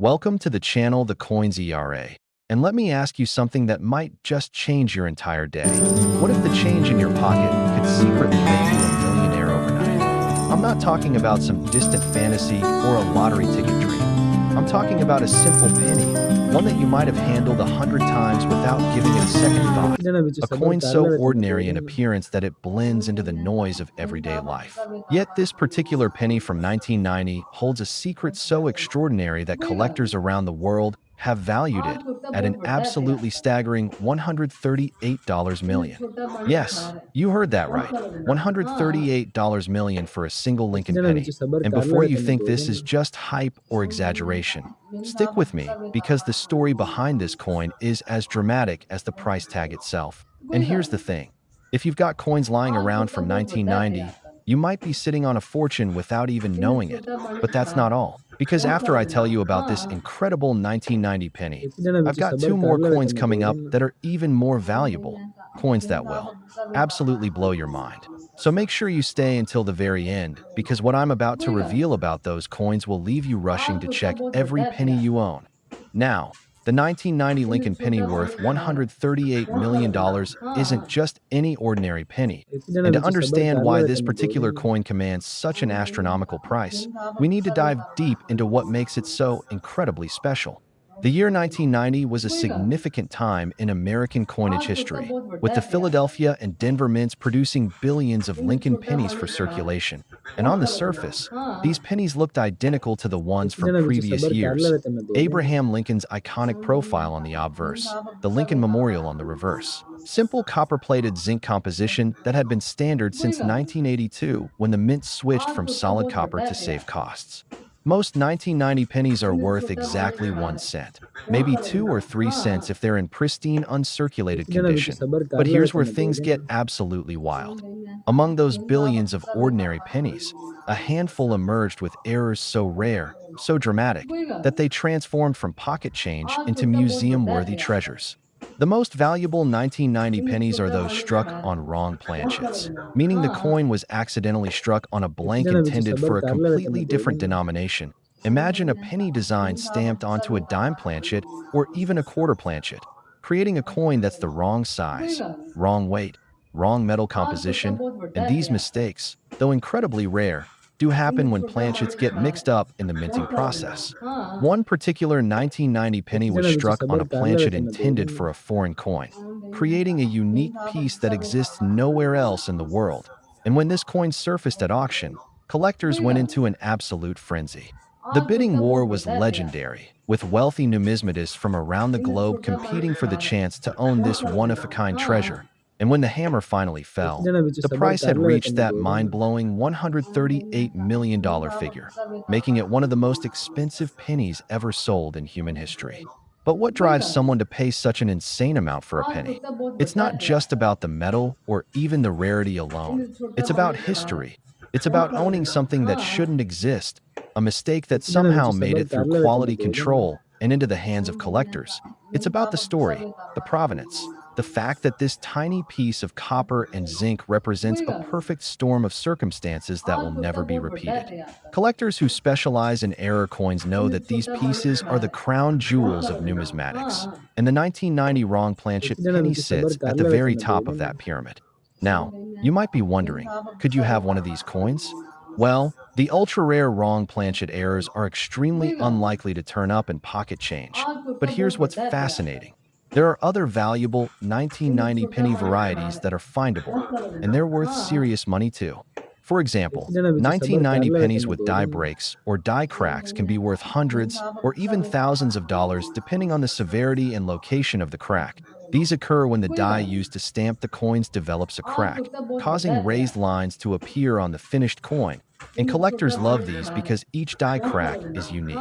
Welcome to the channel The Coins ERA. And let me ask you something that might just change your entire day. What if the change in your pocket could secretly make you a millionaire overnight? I'm not talking about some distant fantasy or a lottery ticket dream. I'm talking about a simple penny, one that you might have handled 100 times without giving it a second thought. A coin so ordinary in appearance that it blends into the noise of everyday life. Yet this particular penny from 1990 holds a secret so extraordinary that collectors around the world have valued it at an absolutely staggering $138 million. Yes, you heard that right. $138 million for a single Lincoln penny. And before you think this is just hype or exaggeration, stick with me because the story behind this coin is as dramatic as the price tag itself. And here's the thing. If you've got coins lying around from 1990, you might be sitting on a fortune without even knowing it. But that's not all. Because after I tell you about this incredible 1990 penny, I've got two more coins coming up that are even more valuable. Coins that will absolutely blow your mind. So make sure you stay until the very end, because what I'm about to reveal about those coins will leave you rushing to check every penny you own. Now, the 1990 Lincoln penny worth $138 million isn't just any ordinary penny. And to understand why this particular coin commands such an astronomical price, we need to dive deep into what makes it so incredibly special. The year 1990 was a significant time in American coinage history, with the Philadelphia and Denver mints producing billions of Lincoln pennies for circulation. And on the surface, these pennies looked identical to the ones from previous years. Abraham Lincoln's iconic profile on the obverse, the Lincoln Memorial on the reverse. Simple copper-plated zinc composition that had been standard since 1982 when the mint switched from solid copper to save costs. Most 1990 pennies are worth exactly 1 cent, maybe 2 or 3 cents if they're in pristine, uncirculated condition. But here's where things get absolutely wild. Among those billions of ordinary pennies, a handful emerged with errors so rare, so dramatic, that they transformed from pocket change into museum-worthy treasures. The most valuable 1990 pennies are those struck on wrong planchets, meaning the coin was accidentally struck on a blank intended for a completely different denomination. Imagine a penny design stamped onto a dime planchet or even a quarter planchet, creating a coin that's the wrong size, wrong weight, wrong metal composition, and these mistakes, though incredibly rare, do happen when planchets get mixed up in the minting process. One particular 1990 penny was struck on a planchet intended for a foreign coin, creating a unique piece that exists nowhere else in the world. And when this coin surfaced at auction, collectors went into an absolute frenzy. The bidding war was legendary, with wealthy numismatists from around the globe competing for the chance to own this one-of-a-kind treasure. And when the hammer finally fell, the price had reached that mind-blowing $138 million figure, making it one of the most expensive pennies ever sold in human history. But what drives someone to pay such an insane amount for a penny? It's not just about the metal or even the rarity alone. It's about history. It's about owning something that shouldn't exist, a mistake that somehow made it through quality control and into the hands of collectors. It's about the story, the provenance, the fact that this tiny piece of copper and zinc represents a perfect storm of circumstances that will never be repeated. Collectors who specialize in error coins know that these pieces are the crown jewels of numismatics, and the 1990 wrong planchet penny sits at the very top of that pyramid. Now, you might be wondering, could you have one of these coins? Well, the ultra-rare wrong planchet errors are extremely unlikely to turn up in pocket change. But here's what's fascinating. There are other valuable 1990 penny varieties that are findable, and they're worth serious money too. For example, 1990 pennies with die breaks or die cracks can be worth hundreds or even thousands of dollars depending on the severity and location of the crack. These occur when the die used to stamp the coins develops a crack, causing raised lines to appear on the finished coin, and collectors love these because each die crack is unique.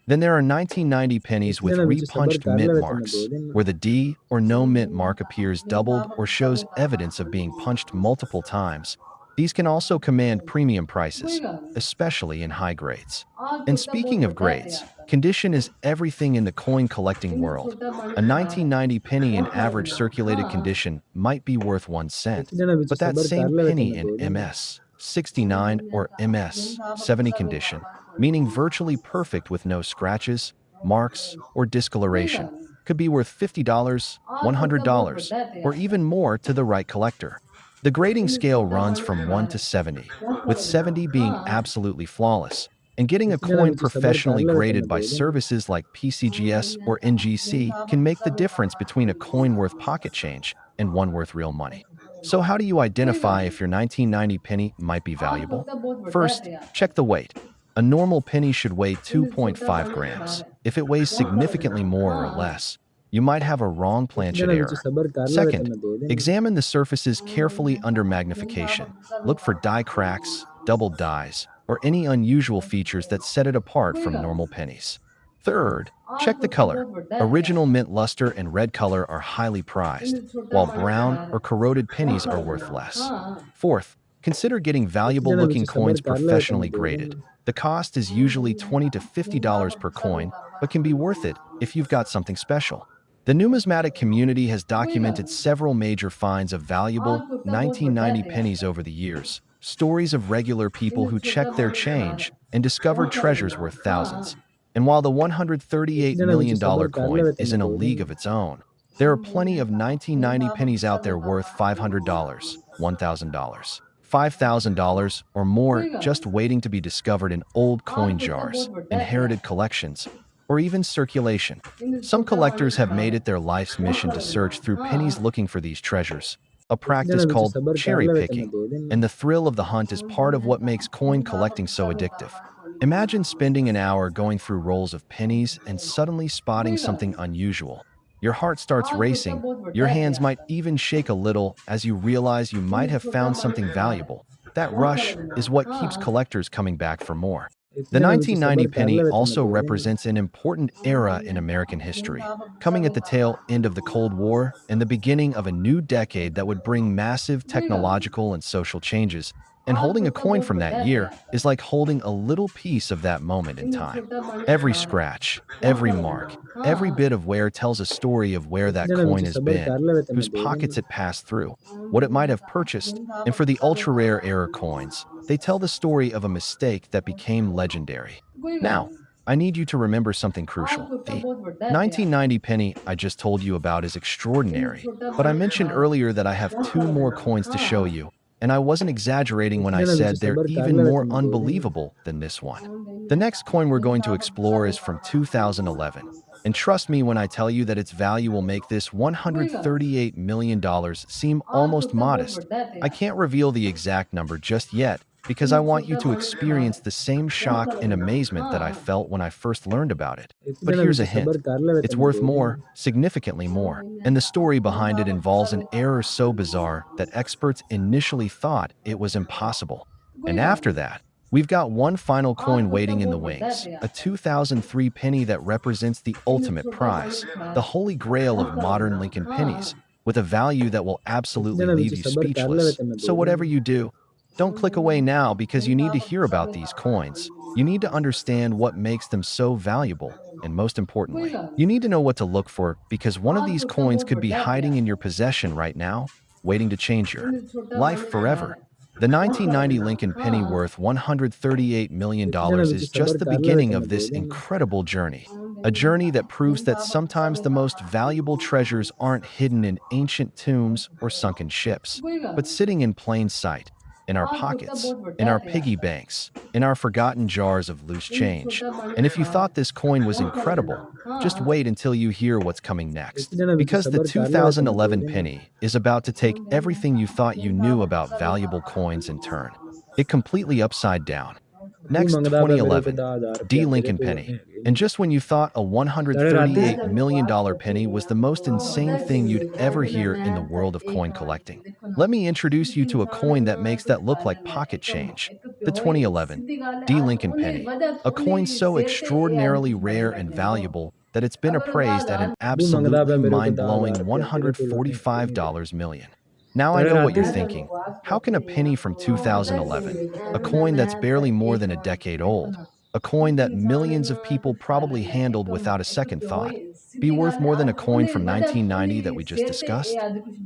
Then there are 1990 pennies with repunched mint marks, where the D or no mint mark appears doubled or shows evidence of being punched multiple times. These can also command premium prices, especially in high grades. And speaking of grades, condition is everything in the coin collecting world. A 1990 penny in average circulated condition might be worth 1 cent, but that same penny in MS 69 or MS 70 condition, meaning virtually perfect with no scratches, marks, or discoloration. Could be worth $50, $100, or even more to the right collector. The grading scale runs from 1 to 70, with 70 being absolutely flawless. And getting a इतने जण coin आमची सभा professionally Karla graded by त्यामध्ये ना services like PCGS or NGC can make the difference between a coin worth pocket change and one worth real money. So how do you identify if your 1990 penny might be valuable? First, check the weight. A normal penny should weigh 2.5 grams. If it weighs significantly more or less, you might have a wrong इतने planchet जण आमची error. सभा कारला Second, त्यामध्ये ना examine the surfaces carefully under magnification. Look for die cracks, double dies, or any unusual features that set it apart from normal pennies. Third, check the color. Original mint luster and red color are highly prized, while brown or corroded pennies are worth less. Fourth, consider getting इतने जण valuable-looking आमची सभा coins कारला professionally त्यामध्ये graded. The cost is usually $20 to $50 per coin, but can be worth it if you've got something special. The numismatic community has documented several major finds of valuable 1990 pennies over the years, stories of regular people who checked their change and discovered treasures worth thousands. And while the इतने $138 जण आमची सभा million Karla coin is in a त्यामध्ये league of its own, there are plenty of 1990 pennies out there worth $500, $1,000, $5,000, or more just waiting to be discovered in old coin jars, inherited collections, or even circulation. Some collectors have made it their life's mission to search through pennies looking for these treasures, a इतने जण practice आमची called सभा cherry कारला picking, त्यामध्ये ना and the thrill of the hunt is part of what makes coin collecting so addictive. Imagine spending an hour going through rolls of pennies and suddenly spotting something unusual. Your heart starts racing, your hands might even shake a little as you realize you might have found something valuable. That rush is what keeps collectors coming back for more. इतने The जण आमची सभा 1990 penny कारला also त्यामध्ये ना represents an important era in American history, coming at the tail end of the Cold War and the beginning of a new decade that would bring massive technological and social changes. And holding a coin from that year is like holding a little piece of that moment in time. Every scratch, every mark, every bit of wear tells a story of where इतने that जण coin आमची has सभा been, Karla whose त्यामध्ये pockets ना it passed through, what it might have purchased. And for the ultra-rare error coins, they tell the story of a mistake that became legendary. Now, I need you to remember something crucial. The 1990 penny I just told you about is extraordinary, but I mentioned earlier that I have two more coins to show you, and I wasn't exaggerating when इतने I जण आमची said they're सभा even कारला more त्यामध्ये ना unbelievable than this one. The next coin we're going to explore is from 2011. And trust me when I tell you that its value will make this $138 million seem almost modest. I can't reveal the exact number just yet because I want you to experience the same shock and amazement that I felt when I first learned about it. इतने But जण here's a आमची सभा hint. Karla It's worth त्यामध्ये more, ना significantly more, and the story behind it involves an error so bizarre that experts initially thought it was impossible. And after that, we've got one final coin waiting in the wings, a 2003 penny that represents the ultimate prize, the holy grail of modern Lincoln pennies, with a value that will इतने absolutely जण leave आमची you सभा कारला speechless. So त्यामध्ये whatever ना you do, don't click away now because you need to hear about these coins. You need to understand what makes them so valuable, and most importantly, you need to know what to look for because one of these coins could be hiding in your possession right now, waiting to change your life forever. The 1990 Lincoln penny worth $138 million इतने जण आमची is सभा just the Karla beginning of this त्यामध्ये ना incredible journey. A journey that proves that sometimes the most valuable treasures aren't hidden in ancient tombs or sunken ships, but sitting in plain sight, in our pockets, in our piggy banks, in our forgotten jars of loose change. And if you thought this coin was incredible, just wait until you hear what's coming next. इतने जण आमची Because the सभा कारला 2011 त्यामध्ये ना penny is about to take everything you thought you knew about valuable coins and turn it completely upside down. तू Next, मंगदा पे मेरे को 2011, 10,000 रुपया D. तेरे Lincoln कोल होने penny. हैगे And नहीं just when you thought a साढ़े राती $138 million penny was the most insane thing you'd ever hear in the world of coin collecting, let me introduce you to a coin that makes that look like pocket change. The 2011 D. Lincoln penny. A coin so extraordinarily rare and valuable that it's been appraised at an तू मंगदा पे absolutely मेरे को 10,000 mind-blowing रुपया तेरे कोल होने हैगे नहीं $145 million. Now I साढ़े know what राती you're thinking. How can a penny from 2011, a coin that's barely more than a decade old, a coin that millions of people probably handled without a second thought, be worth more than a coin from 1990 that we just discussed?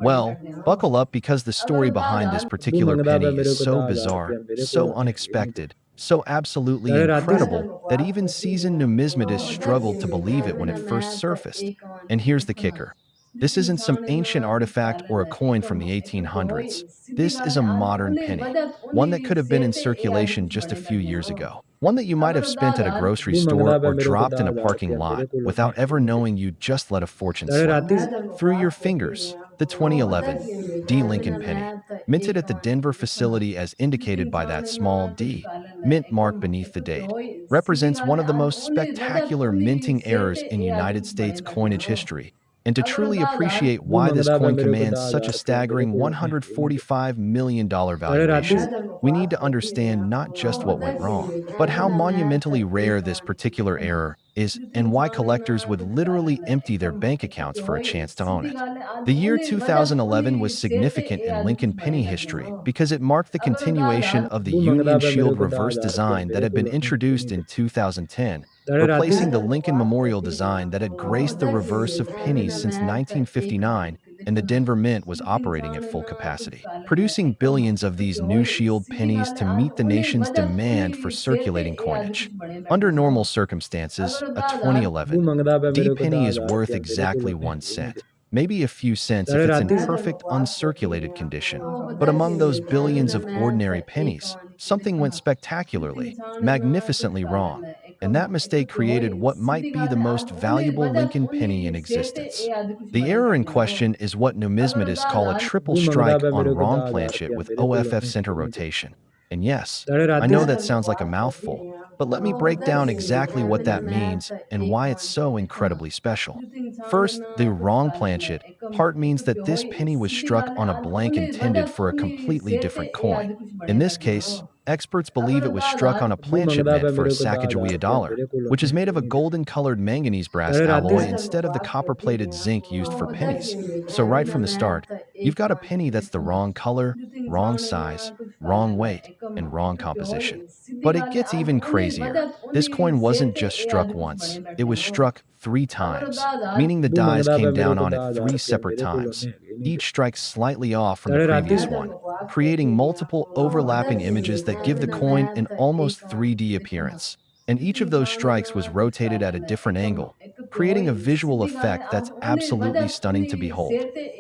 Well, buckle up because the story behind this तू particular मंगदा पे penny is मेरे को so 10,000 bizarre, रुपया मेरे कोल so होने हैगे नहीं unexpected, So absolutely incredible that even seasoned numismatists struggled to believe it when it first surfaced. And here's the kicker. This isn't some ancient artifact or a coin from the 1800s. This is a modern penny, one that could have been in circulation just a few years ago. One that you might have spent at a grocery तू store मंगदा or पिया मेरे को dropped in a 10,000 parking रुपया lot तेरे कोल without है ever कि नहीं? knowing you just let a fortune तेरे slip राती through your fingers. The 2011 D. Lincoln penny, minted at the Denver facility as indicated by that small D mint mark beneath the date, represents one of the most spectacular minting errors in United States coinage history. And to truly appreciate तू why this मंगदा पिया coin मेरे को commands such 10,000 a रुपया तेरे staggering कोल है कि नहीं? $145 million तेरे राती valuation, we need to understand not just what went wrong, but how monumentally rare this particular error is and why collectors would literally empty their bank accounts for a chance to own it. The year 2011 was significant in Lincoln penny history because it marked the continuation of the तू मंगदा Union पिया मेरे Shield को reverse 10,000 रुपया design that तेरे had been कोल है कि introduced नहीं? in 2010, तेरे राती replacing the Lincoln Memorial design that had graced the reverse of pennies since 1959, and the Denver Mint was operating at full capacity, producing billions of these new Shield pennies to meet the nation's demand for circulating coinage. Under normal circumstances, a तू 2011 मंगदा पिया D मेरे को penny is 10,000 worth रुपया तेरे कोल exactly है 1 कि नहीं? cent, maybe a few cents if तेरे it's in राती perfect uncirculated condition. But among those billions of ordinary pennies, something went spectacularly, magnificently wrong, and that mistake created what might be the most valuable Lincoln penny in existence. The error in question is what numismatists call a triple तू मंगदा strike पिया on मेरे को wrong 10,000 planchet रुपया with मेरे कोल OFF है center कि नहीं? rotation. And yes, तेरे I राती know that sounds like a mouthful, but let me break down exactly what that means and why it's so incredibly special. First, the wrong planchet part means that this penny was struck on a blank intended for a completely different coin. In this case, experts believe it was struck on a तू planchet मंगदा meant पिया for a मेरे को 10,000 Sacagawea रुपया dollar, तेरे कोल which is है made of कि a नहीं? golden-colored manganese brass तेरे राती alloy instead of the copper-plated zinc used for pennies. So right from the start, you've got a penny that's the wrong color, wrong size, wrong weight, and wrong composition. But it gets even crazier. This coin wasn't just struck once, it was struck 3 times, meaning the तू dies मंगदा पिया came मेरे down को on it 10,000 three रुपया separate मेरे कोल times, है कि नहीं? each strike slightly off from the तेरे राती previous one, creating multiple overlapping images that give the coin an almost 3D appearance. And each of those strikes was rotated at a different angle, creating a visual effect that's absolutely stunning to behold.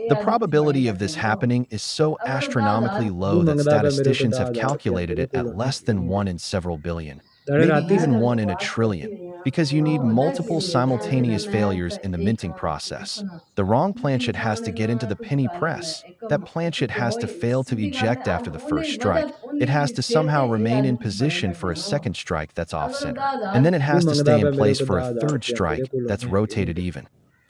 The probability of this happening is so astronomically तू low that मंगदा पिया मेरे को statisticians have 10,000 रुपया calculated तेरे it coal at है less कि than नहीं? 1 in several billion, तेरे maybe राती even 1 in a trillion, because you need multiple simultaneous failures in the minting process. The wrong planchet has to get into the penny press. That planchet has to fail to eject after the first strike. It has to somehow remain in position for a second strike that's off center. And then it तू has to मंगदा stay in पिया मेरे place को for a 10,000 third रुपया तेरे strike coal that's है कि rotated नहीं? even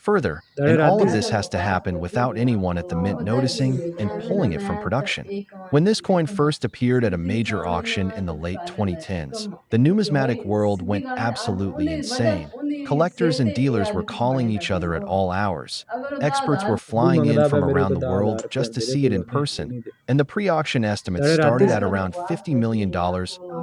further. तेरे And all राती of this has to happen without anyone at the mint noticing and pulling it from production. When this coin first appeared at a major auction in the late 2010s, the numismatic world went absolutely insane. Collectors and dealers were calling each other at all hours. Experts were तू flying in मंगदा पिया from मेरे around को the 10,000 world रुपया just to तेरे see it coal in है कि person, नहीं? and the pre-auction estimates तेरे राती started at around $50 million,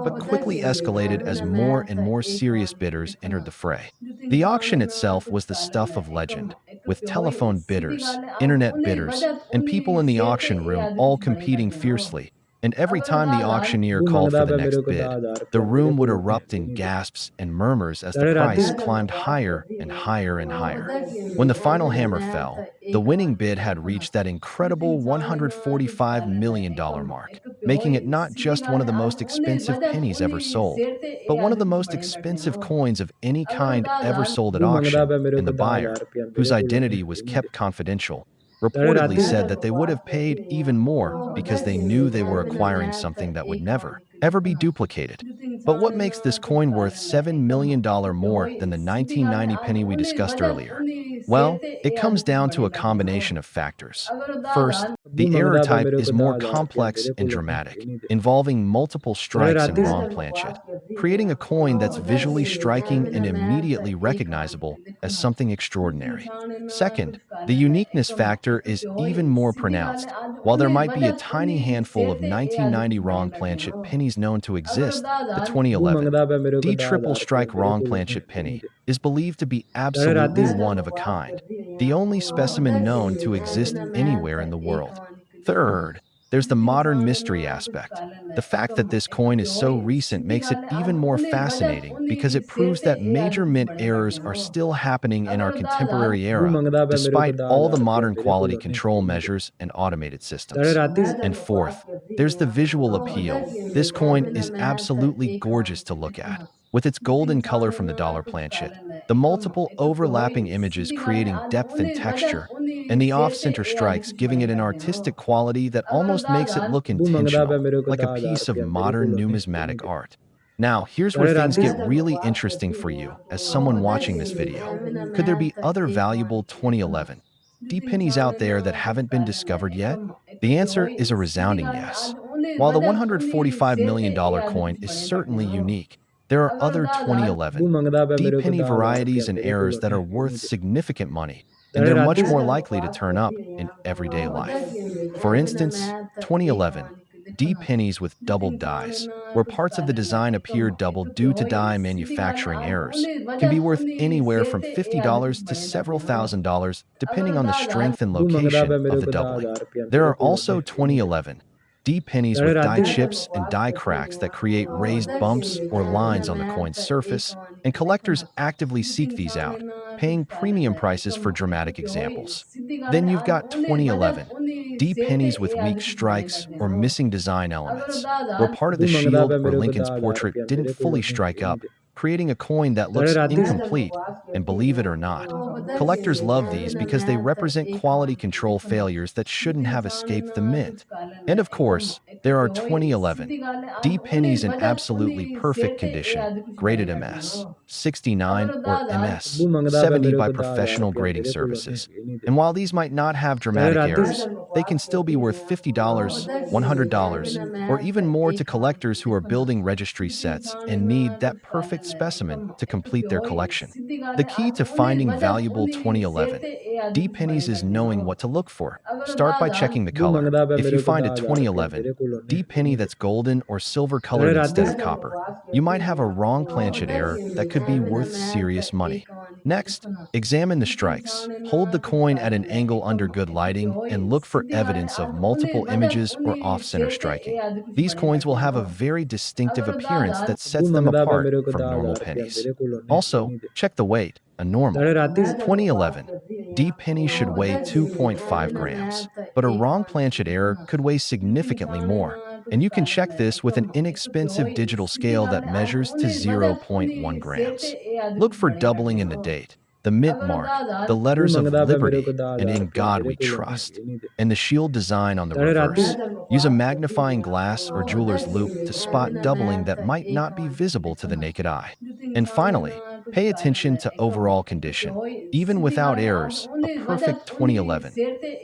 but quickly escalated as more and more serious bidders entered the fray. The auction itself was the stuff of legend, with telephone bidders, internet bidders, and people in the auction room all competing fiercely. And every time the auctioneer तू called मंगदा for the पिया मेरे next को bid, 10,000 the रुपया तेरे room would कोल है erupt कि in नहीं? gasps and murmurs as the तेरे राती price climbed higher and higher and higher. When the final hammer fell, the winning bid had reached that incredible $145 million mark, making it not just one of the most expensive pennies ever sold, but one of the most expensive coins of any kind ever sold at तू मंगदा auction, पिया मेरे and को the buyer, 10,000 रुपया whose मेरे कोल है identity was कि नहीं? kept confidential, तेरे reportedly राती said that they would have paid even more because they knew they were acquiring something that would never, ever be duplicated. But what makes this coin worth $7 million more than the 1990 penny we discussed earlier? Well, it comes down to a combination of factors. First, तू the error मंगदा पिया type मेरे is को more 10,000 रुपया complex तेरे and कोल है कि dramatic, नहीं? involving multiple तेरे strikes and राती wrong planchet, creating a coin that's visually striking and immediately recognizable as something extraordinary. Second, the uniqueness factor is even more pronounced. While there might be a tiny handful of 1990 wrong planchet pennies known to exist, the तू 2011 मंगदा पिया मेरे को D triple 10,000 रुपया strike तेरे wrong कोल है planchet कि नहीं? penny is believed to be तेरे राती absolutely one of a kind, the only specimen known to exist anywhere in the world. Third, there's the जितनी modern इंसान mystery aspect. The fact that this मतलब coin is so वही recent Sidhi makes it गल है आज even more उन्नी वजह fascinating उन्नी because it सिर proves ते that ए आज major कुछ mint बने बैठे errors हैं are वो still happening in our अगर 10,000 contemporary Bu era, mangda pe mere ko despite all the 10,000 रुपया modern मेरे को quality नहीं control नहीं दे measures and automated साढ़े systems. रात ही And fourth, there's the visual appeal. This coin is absolutely gorgeous to look at. With its golden color from the dollar planchet, the multiple overlapping images creating depth and texture, and the off-center strikes giving it an artistic quality that almost makes it look bu mangda pe intentional, mere ko like a 10,000 piece of रुपया मेरे को modern नहीं numismatic they art. Now, here's where साढ़े रात things he get really interesting for you as someone watching this video. Could there be other valuable 2011 D pennies out there that haven't been discovered yet? The answer is a resounding yes. While the $145 million coin is certainly unique, there are other bu 2011 mangda pe D mere ko penny 10,000 रुपया varieties and मेरे को errors that are worth नहीं दे significant money, and साढ़े they're रात ही much more likely to turn up in everyday life. For instance, 2011 D pennies with doubled dies, where parts of the design appear doubled due to die manufacturing errors, can be worth anywhere from $50 to several $1,000s, depending on the strength and bu mangda location pe of mere the ko doubling. 10,000 रुपया There मेरे are को also नहीं दे 2011 D pennies साढ़े with रात die he chips and die cracks that create raised bumps or lines on the coin's surface, and collectors actively seek these out, paying premium prices for dramatic examples. Then you've got 2011 D pennies with weak strikes or missing design elements, where part of bu the mangda shield pe or mere ko Lincoln's 10,000 portrait रुपया didn't मेरे को fully strike नहीं up, they creating a coin that साढ़े looks रात ही incomplete. And believe it or not, collectors love these because they represent quality control failures that shouldn't have escaped the mint. And of course, there are 2011 D pennies in absolutely perfect condition, graded MS 69 or MS bu mangda pe 70 mere by ko 10,000 professional रुपया grading मेरे को services. नहीं दे And while these might not have साढ़े dramatic रात ही errors, they can still be worth $50, $100, or even more to collectors who are building registry sets and need that perfect specimen to complete their collection. The key to finding valuable 2011 D pennies is knowing what to look for. Start by checking the bu color. mangda pe If you mere ko find a 10,000 रुपया 2011 मेरे को D penny नहीं दे that's golden or silver साढ़े colored रात ही instead of copper, you might have a wrong planchet error that could be worth serious money. Next, examine the strikes. Hold the coin at an angle under good lighting and look for evidence of multiple images or off-center striking. These coins will have a very distinctive appearance that bu sets them mangda pe apart mere ko from normal 10,000 रुपया pennies. मेरे को Also, नहीं दे check the weight. A normal साढ़े रात ही 2011 D penny should weigh 2.5 grams, but a wrong planchet error could weigh significantly more. And you can check this with an inexpensive digital scale that measures to zero point 0.1 grams. Look for doubling in the date, the mint mark, the bu letters of mangda pe mere ko liberty, and 10,000 in रुपया God मेरे we को trust, नहीं दे and the shield design on the साढ़े रात ही reverse. Use a magnifying glass or jeweler's loupe to spot doubling that might not be visible to the naked eye. And finally, pay attention to overall condition. Even without errors, a perfect 2011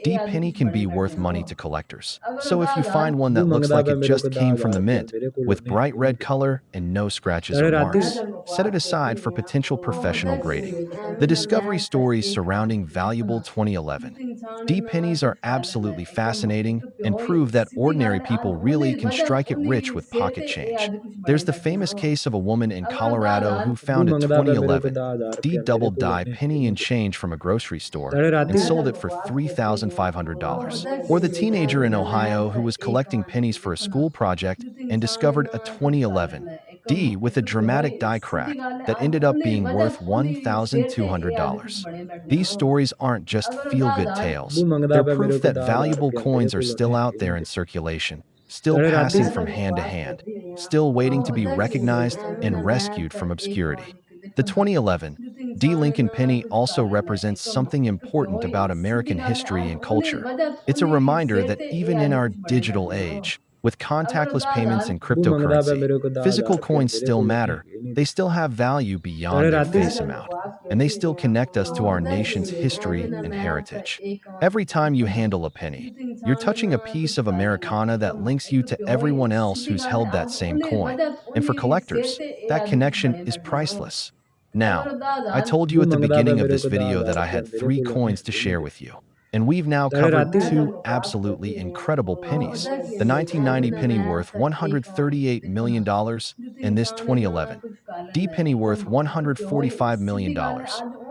D penny can be worth money to collectors. So if you find one bu that looks mangda like pe it mere ko just came from 10,000 the रुपया mint, मेरे को with bright red नहीं दे color and no scratches or साढ़े रात ही marks, set it aside for potential professional grading. The discovery stories surrounding valuable 2011 D pennies are absolutely fascinating and prove that ordinary people really can strike it rich with pocket change. There's the famous case of a woman in Colorado who bu found a mangda pe mere ko 2011 10,000 D रुपया मेरे double को die penny नहीं and they change from a grocery store साढ़े रात and he sold it for $3,500. Or the teenager in Ohio who was collecting pennies for a school project and discovered a 2011 D with a dramatic die crack that ended up being worth $1,200. These stories aren't just feel-good bu tales. mangda They're pe mere proof ko that 10,000 valuable रुपया मेरे coins are को still out नहीं there in they circulation, still साढ़े रात ही passing from hand to hand, still waiting to be recognized and rescued from obscurity. The 2011 D. Lincoln penny also represents something important about American history and culture. It's a reminder that even in our digital age, with contactless payments and bu mangda pe cryptocurrency, mere ko 10,000 physical रुपया coins मेरे still को matter. नहीं They they still have value साढ़े beyond their रात ही face amount, and they still connect us to our nation's history and heritage. Every time you handle a penny, you're touching a piece of Americana that links you to everyone else who's held that same coin. And for collectors, that connection is priceless. Now, I told you bu at the mangda pe beginning of mere this ko video 10,000 that I रुपया had मेरे three को coins to नहीं share they with you. And we've now साढ़े covered रात ही two absolutely incredible pennies. The 1990 penny worth $138 million and this 2011 D penny worth $145 million.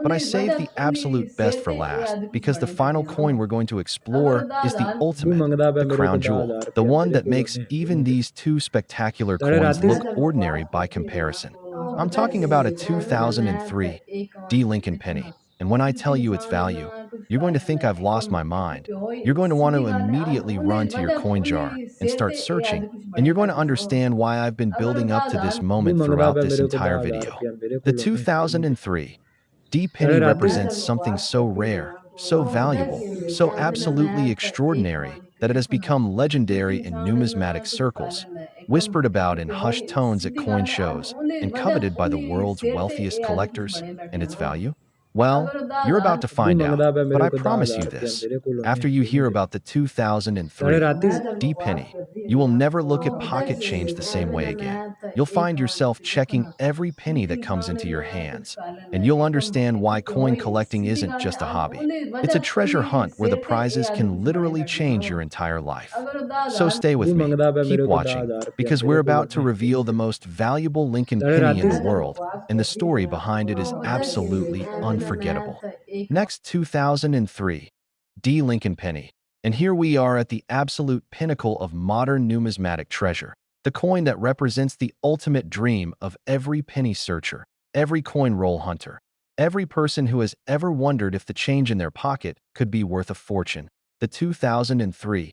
But I Only saved the badatuni absolute best for sete last yad kuch because the bade final bade coin no. we're going to explore Agar is the dal तू ultimate, मंगदा the पिया मेरे को crown jewel, 10,000 the रुपया one मेरे that coal makes नहीं even है these two spectacular साढ़े coins रात मैं look तो ordinary बकवास by करती हूँ ना comparison. तो I'm पता talking about a है मैं तो 2003 एक D आवाज Lincoln इतना penny. And when I सिर्फ tell you its इंसान value, ना कुछ you're going to think है I've lost my एक mind. प्योई You're going to want Sidhi to गाल है immediately only run to your coin jar badatuni and sete start searching, yad kuch and bade you're going bade to no. understand why I've been Agar building up to this dal तू moment मंगदा throughout पिया this मेरे को entire 10,000 video. रुपया मेरे The कोल नहीं है 2003 D साढ़े penny रात मैं तो represents something बकवास so करती हूँ rare, ना so तो पता है valuable, so absolutely मैं तो एक extraordinary आवाज that it has इतना become सिर्फ legendary in इंसान numismatic ना कुछ circles, है एकदम whispered about in hushed प्योई tones at Sidhi coin गाल है shows, only and coveted by the only world's sete wealthiest yad kuch collectors. bade And bade its no. value? Well, Agar you're about dal to तू find out, मंगदा पिया but मेरे I को promise 10,000 you रुपया this. मेरे कोल After you hear नहीं about the साढ़े 2003 रात मैं तो D बकवास penny, करती you will हूँ never look at तो पता pocket change the same way again. मैं तो You'll एक find आवाज yourself checking इतना every penny सिर्फ that comes इंसान into your ना कुछ hands, and है you'll एकदम understand why coin प्योई collecting Sidhi isn't गाल just a है hobby. only It's a treasure badatuni hunt where the sete prizes yad can kuch bade literally bade change your no. entire life. Agar So dal stay तू with me, मंगदा पिया keep मेरे को watching, 10,000 रुपया because we're मेरे कोल about to reveal the नहीं most valuable Lincoln साढ़े penny in रात the मैं तो world, बकवास and the करती story हूँ behind it तो is पता absolutely मैं unforgettable. तो एक Next, 2003 D Lincoln penny. And here we are at the absolute pinnacle of modern numismatic treasure, the coin that represents the ultimate dream of every penny searcher, every coin roll hunter, every person who has ever wondered if the change in their pocket could be worth a fortune. The 2003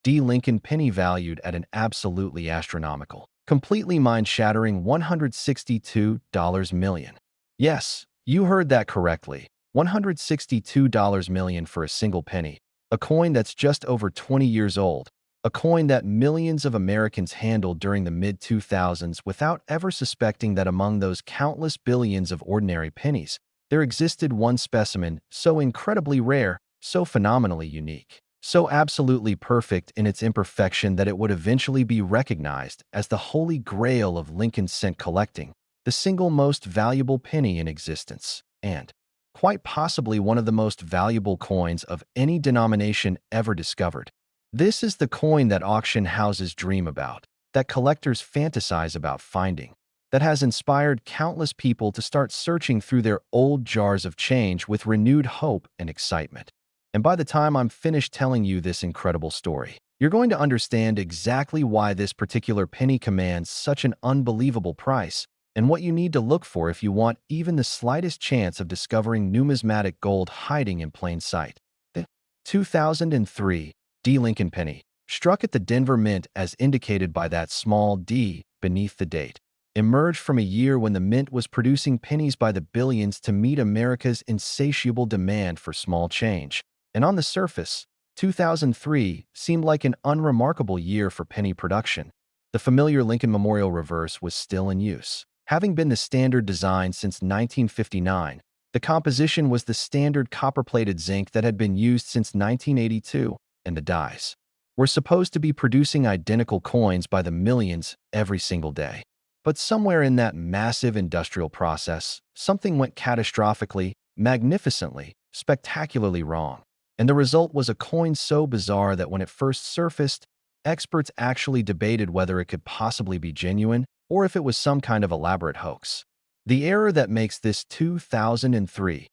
D Lincoln penny valued at an absolutely astronomical, completely mind-shattering $162 million. Yes, you heard that correctly. $162 million for a single penny, a coin that's just over 20 years old, a coin that millions of Americans handled during the mid-2000s without ever suspecting that among those countless billions of ordinary pennies, there existed one specimen so incredibly rare, so phenomenally unique, so absolutely perfect in its imperfection that it would eventually be recognized as the holy grail of Lincoln cent collecting, the single most valuable penny in existence, and quite possibly one of the most valuable coins of any denomination ever discovered. This is the coin that auction houses dream about, that collectors fantasize about finding, that has inspired countless people to start searching through their old jars of change with renewed hope and excitement. And by the time I'm finished telling you this incredible story, you're going to understand exactly why this particular penny commands such an unbelievable price and what you need to look for if you want even the slightest chance of discovering numismatic gold hiding in plain sight. The 2003 D Lincoln penny, struck at the Denver Mint as indicated by that small D beneath the date, emerged from a year when the mint was producing pennies by the billions to meet America's insatiable demand for small change. And on the surface, 2003 seemed like an unremarkable year for penny production. The familiar Lincoln Memorial reverse was still in use. Having been the standard design since 1959, the composition was the standard copper-plated zinc that had been used since 1982, and the dies were supposed to be producing identical coins by the millions every single day. But somewhere in that massive industrial process, something went catastrophically, magnificently, spectacularly wrong. And the result was a coin so bizarre that when it first surfaced, experts actually debated whether it could possibly be genuine or if it was some kind of elaborate hoax. The error that makes this 2003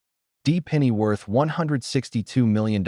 D penny worth $162 million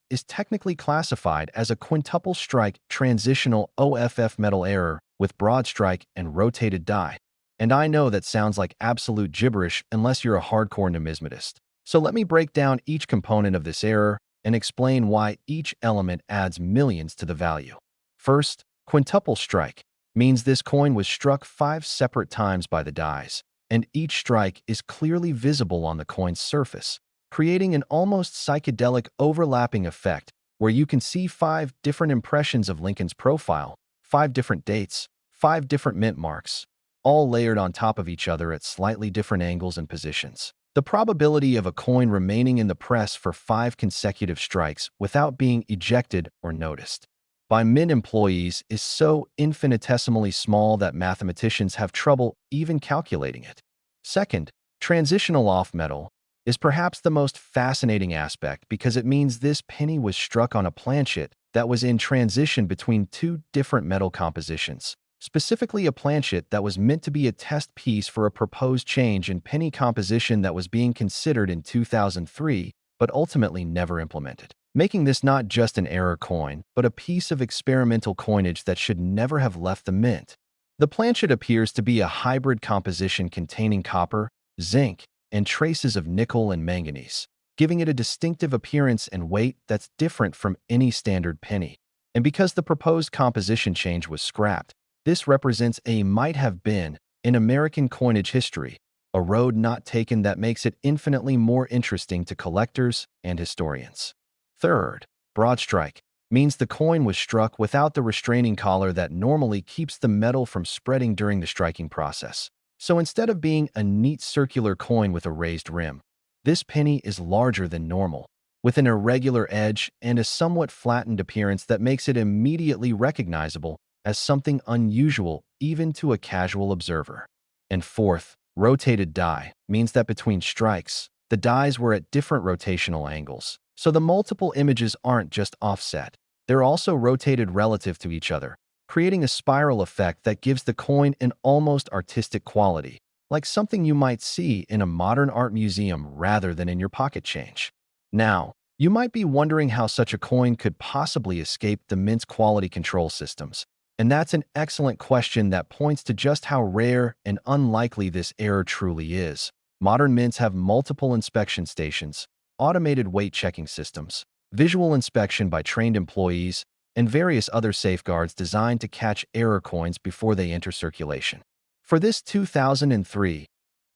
is technically classified as a quintuple strike transitional OFF metal error with broad strike and rotated die. And I know that sounds like absolute gibberish unless you're a hardcore numismatist. So let me break down each component of this error and explain why each element adds millions to the value. First, quintuple strike means this coin was struck 5 separate times by the dies, and each strike is clearly visible on the coin's surface, creating an almost psychedelic overlapping effect where you can see 5 different impressions of Lincoln's profile, 5 different dates, 5 different mint marks, all layered on top of each other at slightly different angles and positions. The probability of a coin remaining in the press for 5 consecutive strikes without being ejected or noticed by mint employees is so infinitesimally small that mathematicians have trouble even calculating it. Second, transitional off-metal is perhaps the most fascinating aspect because it means this penny was struck on a planchet that was in transition between 2 different metal compositions, specifically a planchet that was meant to be a test piece for a proposed change in penny composition that was being considered in 2003, but ultimately never implemented, making this not just an error coin, but a piece of experimental coinage that should never have left the mint. The planchet appears to be a hybrid composition containing copper, zinc, and traces of nickel and manganese, giving it a distinctive appearance and weight that's different from any standard penny. And because the proposed composition change was scrapped, this represents a might have been in American coinage history, a road not taken that makes it infinitely more interesting to collectors and historians. Third, broad strike means the coin was struck without the restraining collar that normally keeps the metal from spreading during the striking process. So instead of being a neat circular coin with a raised rim, this penny is larger than normal, with an irregular edge and a somewhat flattened appearance that makes it immediately recognizable as something unusual even to a casual observer. And fourth, rotated die means that between strikes, the dies were at different rotational angles, so the multiple images aren't just offset, they're also rotated relative to each other, creating a spiral effect that gives the coin an almost artistic quality, like something you might see in a modern art museum rather than in your pocket change. Now, you might be wondering how such a coin could possibly escape the mint's quality control systems. And that's an excellent question that points to just how rare and unlikely this error truly is. Modern mints have multiple inspection stations, automated weight checking systems, visual inspection by trained employees, and various other safeguards designed to catch error coins before they enter circulation. For this 2003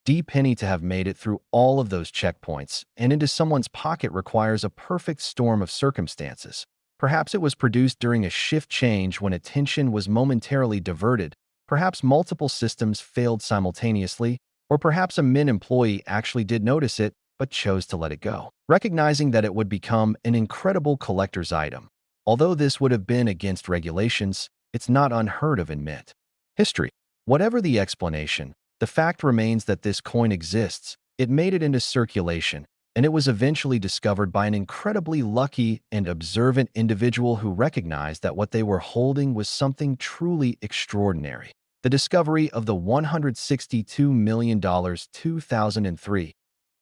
D penny to have made it through all of those checkpoints and into someone's pocket requires a perfect storm of circumstances. Perhaps it was produced during a shift change when attention was momentarily diverted, perhaps multiple systems failed simultaneously, or perhaps a mint employee actually did notice it but chose to let it go, recognizing that it would become an incredible collector's item. Although this would have been against regulations, it's not unheard of in mint history. Whatever the explanation, the fact remains that this coin exists. It made it into circulation, and it was eventually discovered by an incredibly lucky and observant individual who recognized that what they were holding was something truly extraordinary. The discovery of the $162 million 2003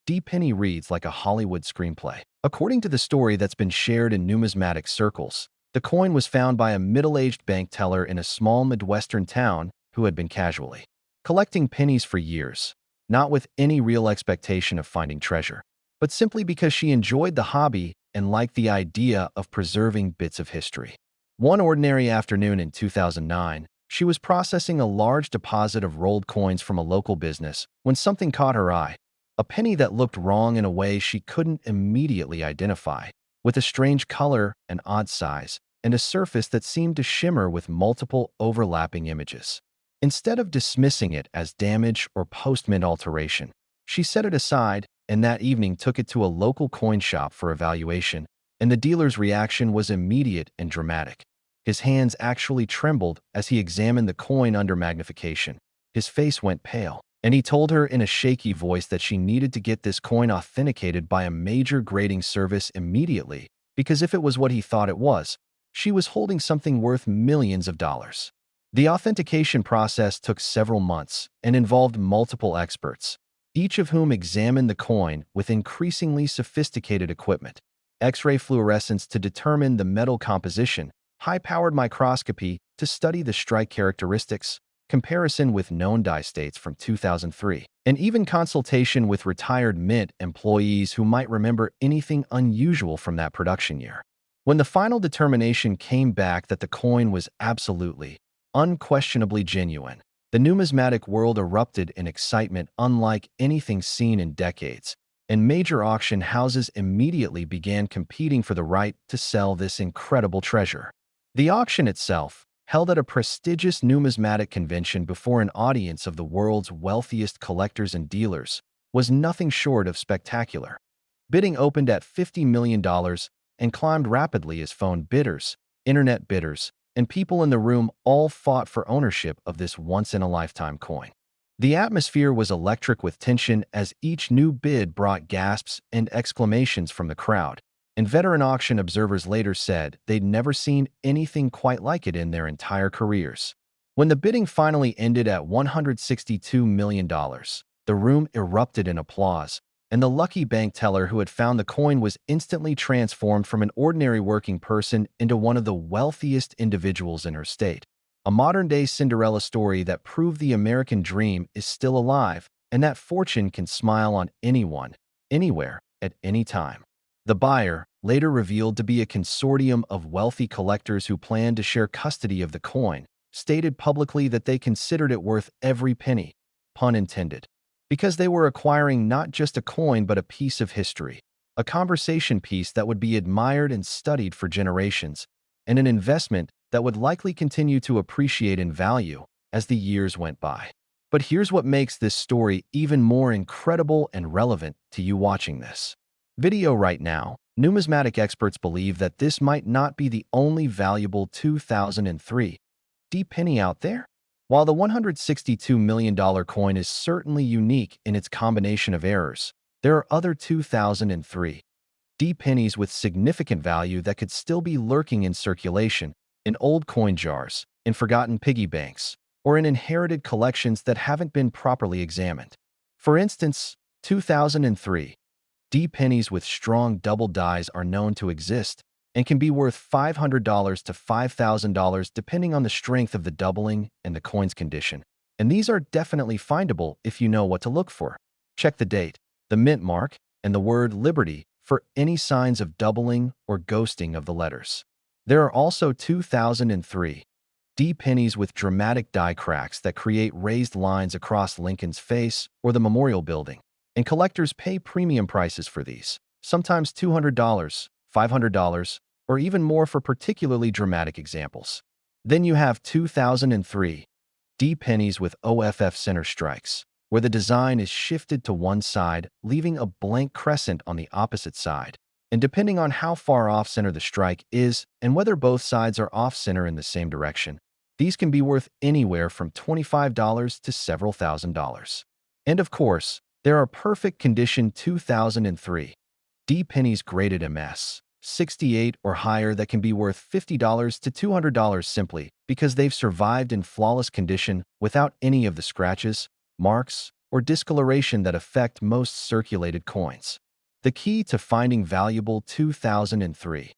D penny reads like a Hollywood screenplay. According to the story that's been shared in numismatic circles, the coin was found by a middle-aged bank teller in a small Midwestern town who had been casually collecting pennies for years, not with any real expectation of finding treasure, but simply because she enjoyed the hobby and liked the idea of preserving bits of history. One ordinary afternoon in 2009, she was processing a large deposit of rolled coins from a local business when something caught her eye, a penny that looked wrong in a way she couldn't immediately identify, with a strange color, an odd size, and a surface that seemed to shimmer with multiple overlapping images. Instead of dismissing it as damage or post-mint alteration, she set it aside and that evening took it to a local coin shop for evaluation, and the dealer's reaction was immediate and dramatic. His hands actually trembled as he examined the coin under magnification. His face went pale, and he told her in a shaky voice that she needed to get this coin authenticated by a major grading service immediately, because if it was what he thought it was, she was holding something worth millions of dollars. The authentication process took several months and involved multiple experts, each of whom examined the coin with increasingly sophisticated equipment, X-ray fluorescence to determine the metal composition, high-powered microscopy to study the strike characteristics, comparison with known die states from 2003, and even consultation with retired mint employees who might remember anything unusual from that production year. When the final determination came back that the coin was absolutely, unquestionably genuine, the numismatic world erupted in excitement unlike anything seen in decades, and major auction houses immediately began competing for the right to sell this incredible treasure. The auction itself, held at a prestigious numismatic convention before an audience of the world's wealthiest collectors and dealers, was nothing short of spectacular. Bidding opened at $50 million and climbed rapidly as phone bidders, internet bidders, and people in the room all fought for ownership of this once-in-a-lifetime coin. The atmosphere was electric with tension as each new bid brought gasps and exclamations from the crowd, and veteran auction observers later said they'd never seen anything quite like it in their entire careers. When the bidding finally ended at $162 million, the room erupted in applause, and the lucky bank teller who had found the coin was instantly transformed from an ordinary working person into one of the wealthiest individuals in her state. A modern-day Cinderella story that proved the American dream is still alive, and that fortune can smile on anyone, anywhere, at any time. The buyer, later revealed to be a consortium of wealthy collectors who planned to share custody of the coin, stated publicly that they considered it worth every penny, pun intended, because they were acquiring not just a coin but a piece of history, a conversation piece that would be admired and studied for generations, and an investment that would likely continue to appreciate in value as the years went by. But here's what makes this story even more incredible and relevant to you watching this video right now. Numismatic experts believe that this might not be the only valuable 2003 D penny out there. While the $162 million coin is certainly unique in its combination of errors, there are other 2003 D pennies with significant value that could still be lurking in circulation, in old coin jars, in forgotten piggy banks, or in inherited collections that haven't been properly examined. For instance, 2003 D pennies with strong double dies are known to exist and can be worth $500 to $5,000 depending on the strength of the doubling and the coin's condition. And these are definitely findable if you know what to look for. Check the date, the mint mark, and the word Liberty for any signs of doubling or ghosting of the letters. There are also 2003 D pennies with dramatic die cracks that create raised lines across Lincoln's face or the Memorial Building, and collectors pay premium prices for these, sometimes $200, $500, or even more for particularly dramatic examples. Then you have 2003 D pennies with OFF center strikes, where the design is shifted to one side, leaving a blank crescent on the opposite side. And depending on how far off-center the strike is and whether both sides are off-center in the same direction, these can be worth anywhere from $25 to several $1,000s. And of course, there are perfect condition 2003 D pennies graded MS 68 or higher that can be worth $50 to $200 simply because they've survived in flawless condition without any of the scratches, marks, or discoloration that affect most circulated coins. The key to finding valuable 2003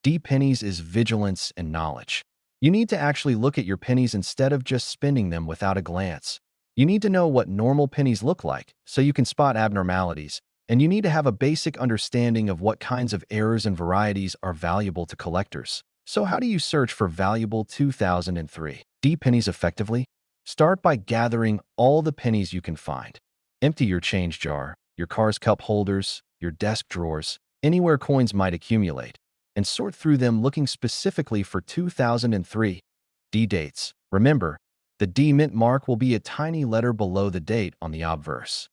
D pennies is vigilance and knowledge. You need to actually look at your pennies instead of just spending them without a glance. You need to know what normal pennies look like so you can spot abnormalities, and you need to have a basic understanding of what kinds of errors and varieties are valuable to collectors. So how do you search for valuable 2003 D pennies effectively? Start by gathering all the pennies you can find. Empty your change jar, your car's cup holders, your desk drawers, anywhere coins might accumulate, and sort through them looking specifically for 2003 D dates. Remember, the D mint mark will be a tiny letter below the date on the obverse.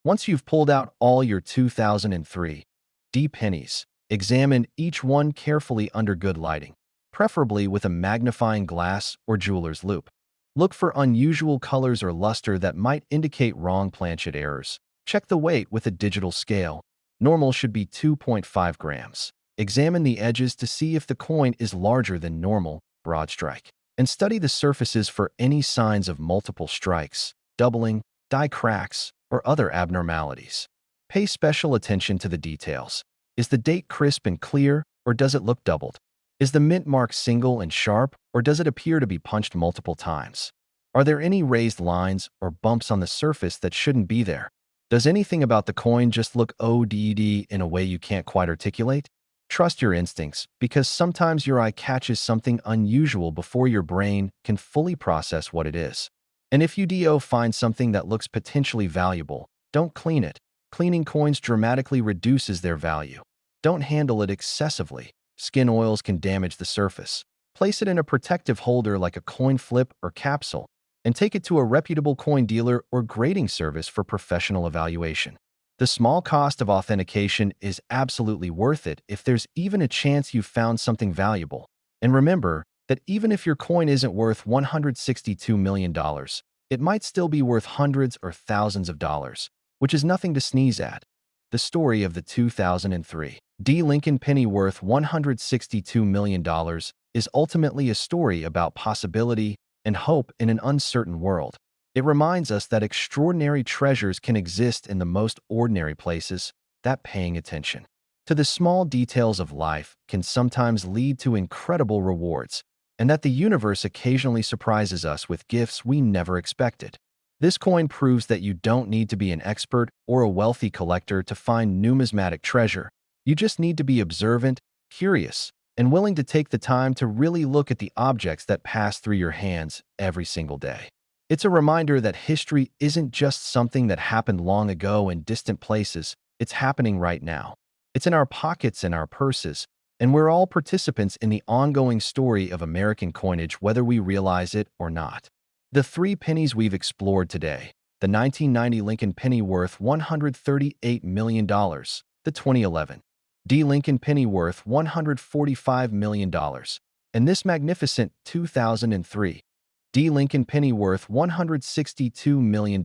Once you've pulled out all your 2003 D pennies, examine each one carefully under good lighting, preferably with a magnifying glass or jeweler's loupe. Look for unusual colors or luster that might indicate wrong planchet errors. Check the weight with a digital scale. Normal should be 2.5 grams. Examine the edges to see if the coin is larger than normal, broad strike, and study the surfaces for any signs of multiple strikes, doubling, die cracks, or other abnormalities. Pay special attention to the details. Is the date crisp and clear, or does it look doubled? Is the mint mark single and sharp, or does it appear to be punched multiple times? Are there any raised lines or bumps on the surface that shouldn't be there? Does anything about the coin just look odd in a way you can't quite articulate? Trust your instincts, because sometimes your eye catches something unusual before your brain can fully process what it is. And if you find something that looks potentially valuable, don't clean it. Cleaning coins dramatically reduces their value. Don't handle it excessively. Skin oils can damage the surface. Place it in a protective holder like a coin flip or capsule, and take it to a reputable coin dealer or grading service for professional evaluation. The small cost of authentication is absolutely worth it if there's even a chance you've found something valuable. And remember that even if your coin isn't worth $162 million, it might still be worth hundreds or thousands of dollars, which is nothing to sneeze at. The story of the 2003 D Lincoln penny worth $162 million is ultimately a story about possibility, and hope in an uncertain world. It reminds us that extraordinary treasures can exist in the most ordinary places, that paying attention to the small details of life can sometimes lead to incredible rewards, and that the universe occasionally surprises us with gifts we never expected. This coin proves that you don't need to be an expert or a wealthy collector to find numismatic treasure. You just need to be observant, curious, and willing to take the time to really look at the objects that pass through your hands every single day. It's a reminder that history isn't just something that happened long ago in distant places, it's happening right now. It's in our pockets and our purses, and we're all participants in the ongoing story of American coinage whether we realize it or not. The three pennies we've explored today: the 1990 Lincoln penny worth $138 million, the 2011 D. Lincoln penny worth $145 million, and this magnificent 2003 D. Lincoln penny worth $162 million,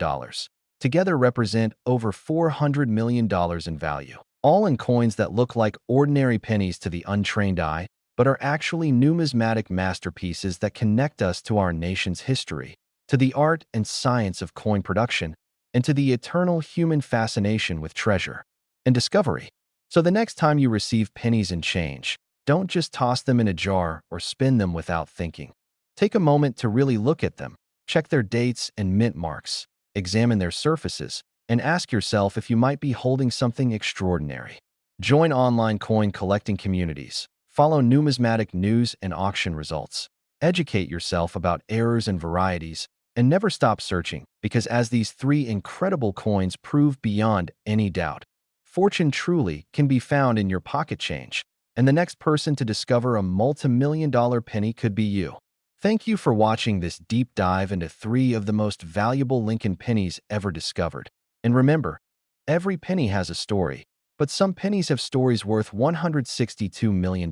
together represent over $400 million in value, all in coins that look like ordinary pennies to the untrained eye, but are actually numismatic masterpieces that connect us to our nation's history, to the art and science of coin production, and to the eternal human fascination with treasure and discovery. So the next time you receive pennies and change, don't just toss them in a jar or spin them without thinking. Take a moment to really look at them, check their dates and mint marks, examine their surfaces, and ask yourself if you might be holding something extraordinary. Join online coin collecting communities. Follow numismatic news and auction results. Educate yourself about errors and varieties, and never stop searching, because as these three incredible coins prove beyond any doubt, fortune truly can be found in your pocket change, and the next person to discover a multi-million-dollar penny could be you. Thank you for watching this deep dive into three of the most valuable Lincoln pennies ever discovered. And remember, every penny has a story, but some pennies have stories worth $162 million.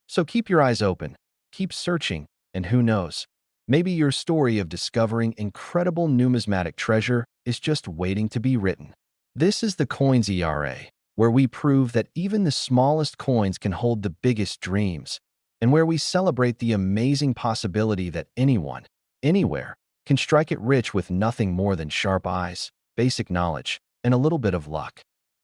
So keep your eyes open, keep searching, and who knows, maybe your story of discovering incredible numismatic treasure is just waiting to be written. This is the Coins ERA, where we prove that even the smallest coins can hold the biggest dreams, and where we celebrate the amazing possibility that anyone, anywhere, can strike it rich with nothing more than sharp eyes, basic knowledge, and a little bit of luck.